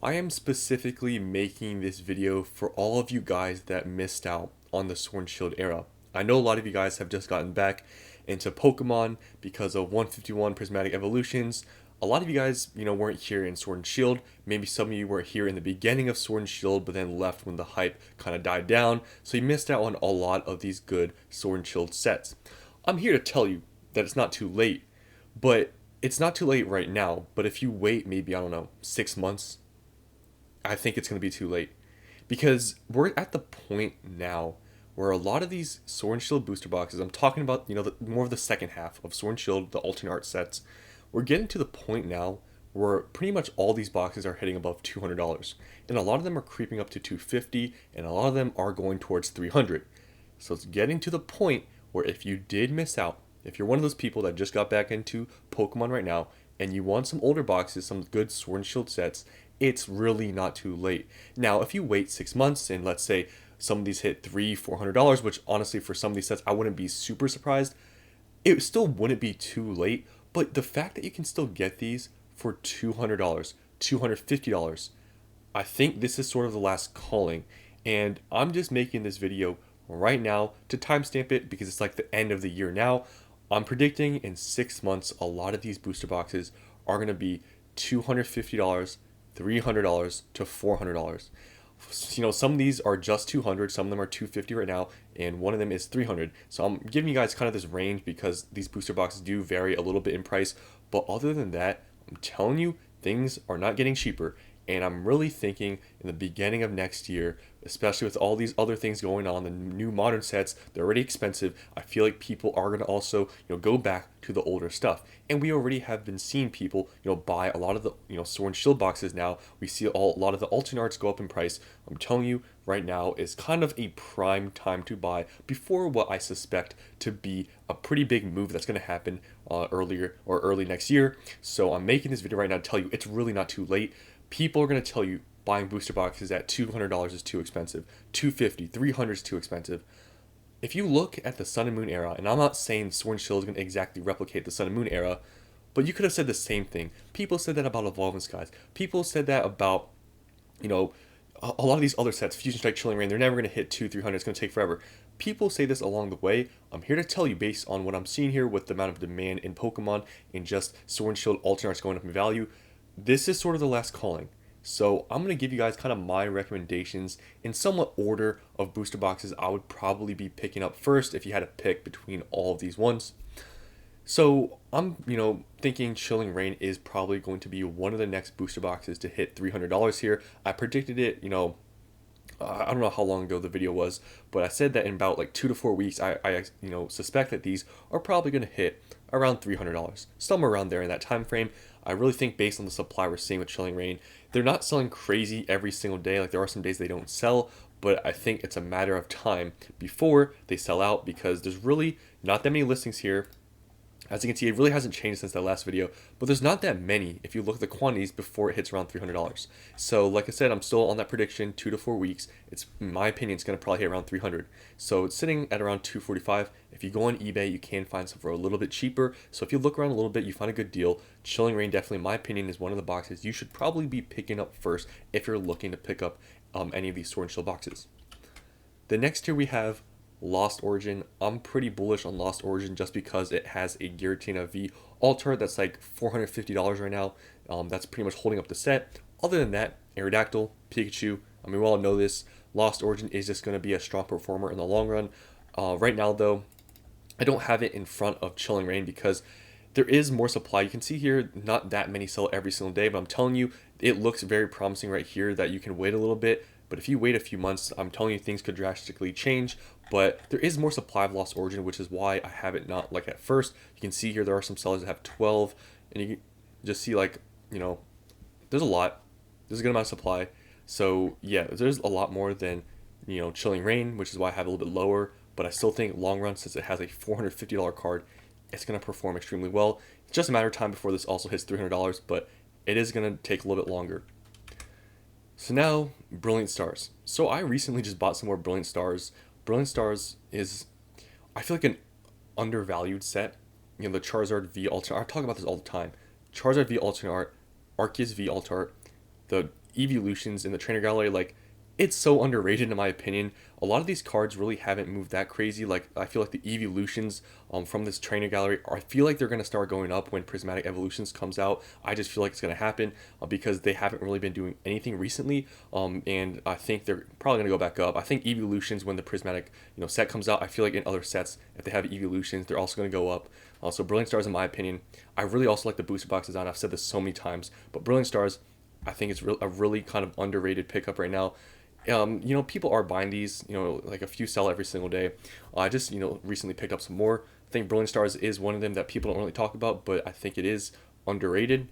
I am specifically making this video for all of you guys that missed out on the Sword and Shield era. I know a lot of you guys have just gotten back into Pokemon because of 151 Prismatic Evolutions. A lot of you guys, weren't here in Sword and Shield. Maybe some of you were here in the beginning of Sword and Shield, but then left when the hype kind of died down. So you missed out on a lot of these good Sword and Shield sets. I'm here to tell you that it's not too late, but it's not too late right now. But if you wait maybe, I don't know, 6 months, I think it's going to be too late because we're at the point now where a lot of these Sword and Shield booster boxes, I'm talking about, more of the second half of Sword and Shield, the alternate art sets, we're getting to the point now where pretty much all these boxes are hitting above $200. And a lot of them are creeping up to 250 and a lot of them are going towards 300. So it's getting to the point where if you did miss out, if you're one of those people that just got back into Pokemon right now and you want some older boxes, some good Sword and Shield sets, it's really not too late. Now, if you wait 6 months and let's say some of these hit $300-400, which honestly for some of these sets I wouldn't be super surprised, it still wouldn't be too late. But the fact that you can still get these for $200, $250, I think this is sort of the last calling. And I'm just making this video right now to timestamp it because it's like the end of the year now. I'm predicting in 6 months a lot of these booster boxes are going to be $250, $300 to $400. Some of these are just 200, some of them are 250 right now, and one of them is 300. So I'm giving you guys kind of this range because these booster boxes do vary a little bit in price. But other than that, I'm telling you, things are not getting cheaper. And I'm really thinking in the beginning of next year, especially with all these other things going on, the new modern sets, they're already expensive. I feel like people are going to also, go back to the older stuff. And we already have been seeing people, buy a lot of the, Sword and Shield boxes now. We see a lot of the alternate arts go up in price. I'm telling you right now is kind of a prime time to buy before what I suspect to be a pretty big move that's going to happen early next year. So I'm making this video right now to tell you it's really not too late. People are going to tell you buying booster boxes at $200 is too expensive, $250, $300 is too expensive. If you look at the Sun and Moon era, and I'm not saying Sword and Shield is going to exactly replicate the Sun and Moon era, but you could have said the same thing. People said that about Evolving Skies. People said that about, a lot of these other sets, Fusion Strike, Chilling Reign, they're never going to hit 200-300, it's going to take forever. People say this along the way. I'm here to tell you based on what I'm seeing here with the amount of demand in Pokemon and just Sword and Shield alternate arts going up in value, this is sort of the last calling. So I'm going to give you guys kind of my recommendations in somewhat order of booster boxes I would probably be picking up first if you had to pick between all of these ones. So I'm, thinking Chilling Reign is probably going to be one of the next booster boxes to hit $300 here. I predicted it, I don't know how long ago the video was, but I said that in about like 2 to 4 weeks, I suspect that these are probably going to hit around $300, somewhere around there in that time frame. I really think based on the supply we're seeing with Chilling Reign, they're not selling crazy every single day. Like there are some days they don't sell, but I think it's a matter of time before they sell out because there's really not that many listings here. As you can see, it really hasn't changed since that last video, but there's not that many if you look at the quantities before it hits around $300. So like I said, I'm still on that prediction, 2 to 4 weeks. It's, in my opinion, it's going to probably hit around 300. So it's sitting at around 245. If you go on eBay, you can find some for a little bit cheaper. So if you look around a little bit, you find a good deal. Chilling Reign, definitely, in my opinion, is one of the boxes you should probably be picking up first if you're looking to pick up any of these Sword and Shield boxes. The next tier we have Lost Origin. I'm pretty bullish on Lost Origin just because it has a Giratina V altar that's like $450 right now. That's pretty much holding up the set. Other than that, Aerodactyl, Pikachu, we all know this. Lost Origin is just going to be a strong performer in the long run. Right now, though, I don't have it in front of Chilling Reign because there is more supply. You can see here, not that many sell every single day, but I'm telling you, it looks very promising right here that you can wait a little bit. But if you wait a few months, I'm telling you, things could drastically change. But there is more supply of Lost Origin, which is why I have it not like at first. You can see here there are some sellers that have 12, and you can just see like, there's a lot. There's a good amount of supply. So yeah, there's a lot more than, Chilling Reign, which is why I have a little bit lower. But I still think long run, since it has a $450 card, it's going to perform extremely well. It's just a matter of time before this also hits $300, but it is going to take a little bit longer. So now, Brilliant Stars. So I recently just bought some more Brilliant Stars. Brilliant Stars is, I feel like, an undervalued set. The Charizard V Alternate Art, I talk about this all the time. Charizard V Alternate Art, Arceus V Alternate Art, the evolutions in the trainer gallery, like, it's so underrated in my opinion. A lot of these cards really haven't moved that crazy. Like, I feel like the evolutions from this trainer gallery, I feel like they're going to start going up when Prismatic Evolutions comes out. I just feel like it's going to happen because they haven't really been doing anything recently, and I think they're probably going to go back up. I think evolutions, when the Prismatic set comes out, I feel like in other sets, if they have evolutions, they're also going to go up. So Brilliant Stars, in my opinion, I really also like the booster box design. I've said this so many times, but Brilliant Stars, I think it's a really kind of underrated pickup right now. People are buying these, like a few sell every single day. I just, recently picked up some more. I think Brilliant Stars is one of them that people don't really talk about, but I think it is underrated.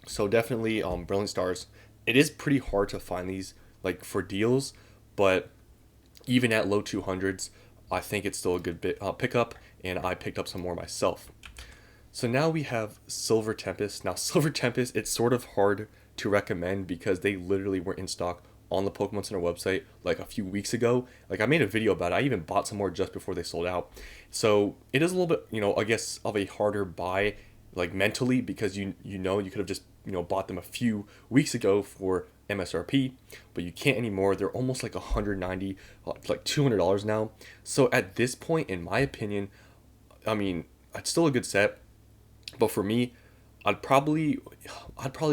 So definitely, Brilliant Stars. It is pretty hard to find these, like, for deals, but even at low 200s, I think it's still a good pickup, and I picked up some more myself. So now we have Silver Tempest. Now, Silver Tempest, it's sort of hard to recommend because they literally were in stock on the Pokemon Center website like a few weeks ago. Like, I made a video about it. I even bought some more just before they sold out. So it is a little bit, I guess, of a harder buy, like, mentally, because you could have just bought them a few weeks ago for MSRP, but you can't anymore. They're almost like 190, like $200 now. So at this point, in my opinion, I mean, it's still a good set, but for me, I'd probably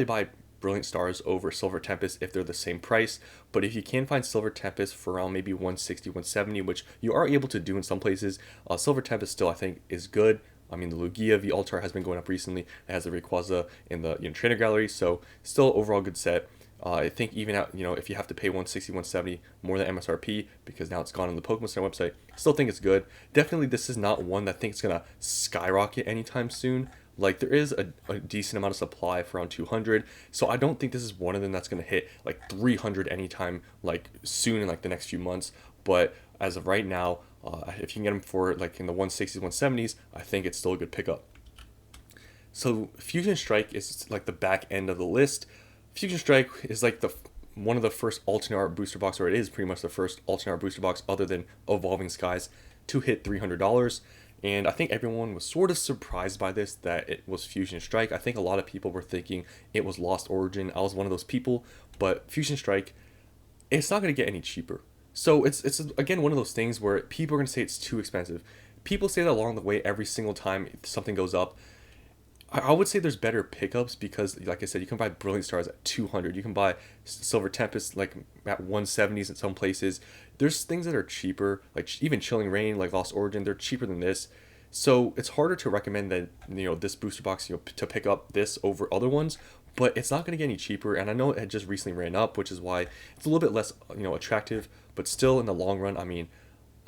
buy Brilliant Stars over Silver Tempest if they're the same price. But if you can find Silver Tempest for around maybe 160, 170, which you are able to do in some places, Silver Tempest still, I think, is good. I mean, the Lugia V Altar has been going up recently. It has the Rayquaza in the trainer gallery, so still overall good set. I think even at, if you have to pay 160, 170 more than MSRP because now it's gone on the Pokemon Center website, still think it's good. Definitely, this is not one that I think it's gonna skyrocket anytime soon. Like, there is a decent amount of supply for around 200, so I don't think this is one of them that's going to hit like 300 anytime like soon in like the next few months. But as of right now, if you can get them for like in the 160s, 170s, I think it's still a good pickup. So Fusion Strike is like the back end of the list. Fusion Strike is like one of the first alternate art booster box, or it is pretty much the first alternate art booster box other than Evolving Skies to hit $300. And I think everyone was sort of surprised by this, that it was Fusion Strike. I think a lot of people were thinking it was Lost Origin. I was one of those people. But Fusion Strike, it's not going to get any cheaper. So it's again, one of those things where people are going to say it's too expensive. People say that along the way every single time something goes up. I would say there's better pickups because, like I said, you can buy Brilliant Stars at 200. You can buy Silver Tempest like at 170s in some places. There's things that are cheaper, like even Chilling Reign, like Lost Origin. They're cheaper than this, so it's harder to recommend that this booster box to pick up this over other ones. But it's not going to get any cheaper, and I know it had just recently ran up, which is why it's a little bit less attractive. But still, in the long run, I mean,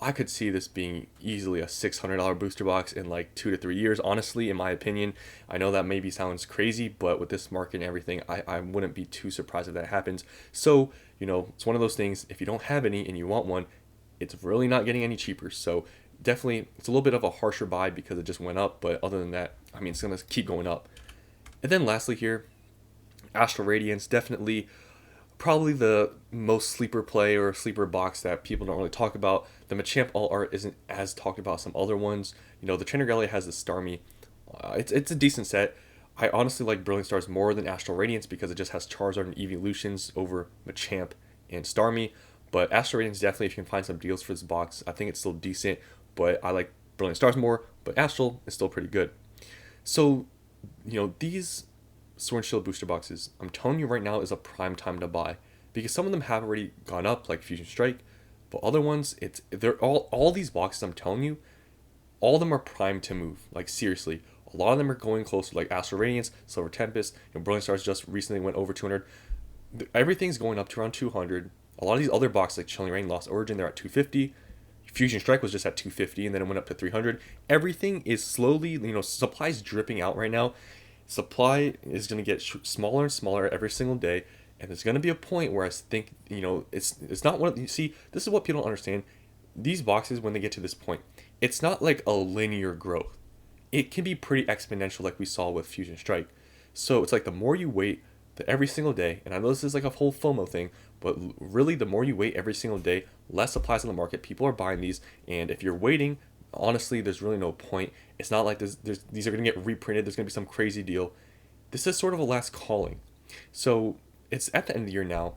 I could see this being easily a $600 booster box in like 2 to 3 years, honestly, in my opinion. I know that maybe sounds crazy, but with this market and everything, I wouldn't be too surprised if that happens. So, it's one of those things, if you don't have any and you want one, it's really not getting any cheaper. So definitely, it's a little bit of a harsher buy because it just went up, but other than that, I mean, it's going to keep going up. And then lastly here, Astral Radiance, definitely probably the most sleeper play or sleeper box that people don't really talk about. The Machamp All Art isn't as talked about as some other ones. The Trainer Gallery has the Starmie. It's a decent set. I honestly like Brilliant Stars more than Astral Radiance because it just has Charizard and Evolutions over Machamp and Starmie. But Astral Radiance, definitely, if you can find some deals for this box, I think it's still decent. But I like Brilliant Stars more, but Astral is still pretty good. So, these Sword and Shield booster boxes, I'm telling you right now, is a prime time to buy because some of them have already gone up, like Fusion Strike, but other ones, they're all these boxes. I'm telling you, all of them are primed to move. Like, seriously, a lot of them are going closer, like Astral Radiance, Silver Tempest, and Brilliant Stars just recently went over 200. Everything's going up to around 200. A lot of these other boxes, like Chilling Reign, Lost Origin, they're at 250. Fusion Strike was just at 250, and then it went up to 300. Everything is slowly, supply's dripping out right now. Supply is going to get smaller and smaller every single day, and there's going to be a point where I think it's not one of, you see, this is what people don't understand. These boxes, when they get to this point, it's not like a linear growth. It can be pretty exponential, like we saw with Fusion Strike. So it's like the more you wait, every single day, and I know this is like a whole FOMO thing, but really the more you wait every single day, less supplies on the market. People are buying these, and if you're waiting, honestly, there's really no point. It's not like these are going to get reprinted. There's going to be some crazy deal. This is sort of a last calling. So it's at the end of the year now.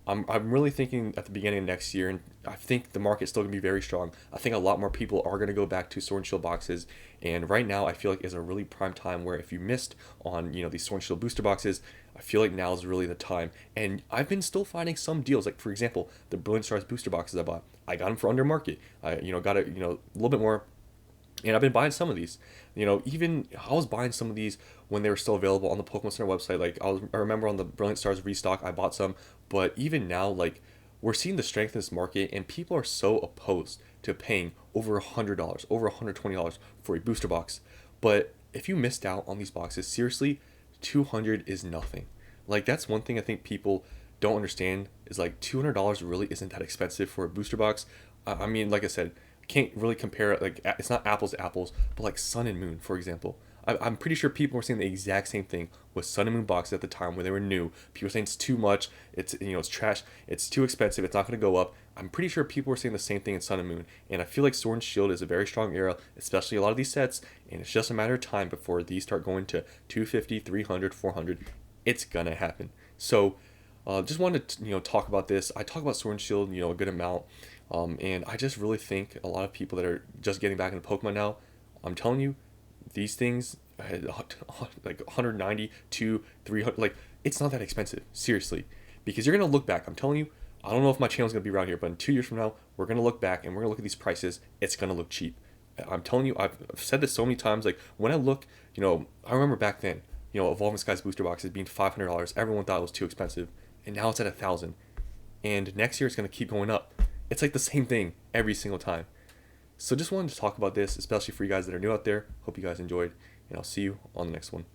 I'm really thinking at the beginning of next year, and I think the market's still gonna be very strong. I think a lot more people are gonna go back to Sword and Shield boxes, and right now I feel like is a really prime time where if you missed on these Sword and Shield booster boxes, I feel like now is really the time. And I've been still finding some deals, like for example, the Brilliant Stars booster boxes I bought. I got them for under market. I got it a little bit more, and I've been buying some of these. Even I was buying some of these when they were still available on the Pokemon Center website. Like I remember on the Brilliant Stars restock, I bought some. But even now, like we're seeing the strength in this market, and people are so opposed to paying over $100, over $120 for a booster box. But if you missed out on these boxes, seriously, 200 is nothing. Like that's one thing I think people don't understand is like $200 really isn't that expensive for a booster box. I mean, like I said, can't really compare it. Like it's not apples to apples, but like Sun and Moon, for example. I'm pretty sure people were saying the exact same thing with Sun and Moon boxes at the time when they were new. People were saying it's too much, it's trash, it's too expensive, it's not going to go up. I'm pretty sure people were saying the same thing in Sun and Moon, and I feel like Sword and Shield is a very strong era, especially a lot of these sets, and it's just a matter of time before these start going to 250, 300, 400. It's gonna happen. So, just wanted to talk about this. I talk about Sword and Shield a good amount, and I just really think a lot of people that are just getting back into Pokemon now, I'm telling you, these things like 190 to 300, like it's not that expensive, seriously, because you're gonna look back. I'm telling you, I don't know if my channel's gonna be around here, but in 2 years from now, we're gonna look back and we're gonna look at these prices. It's gonna look cheap. I'm telling you, I've said this so many times. Like when I look, I remember back then, Evolving Skies booster boxes being $500. Everyone thought it was too expensive, and now it's at 1,000. And next year it's gonna keep going up. It's like the same thing every single time. So just wanted to talk about this, especially for you guys that are new out there. Hope you guys enjoyed, and I'll see you on the next one.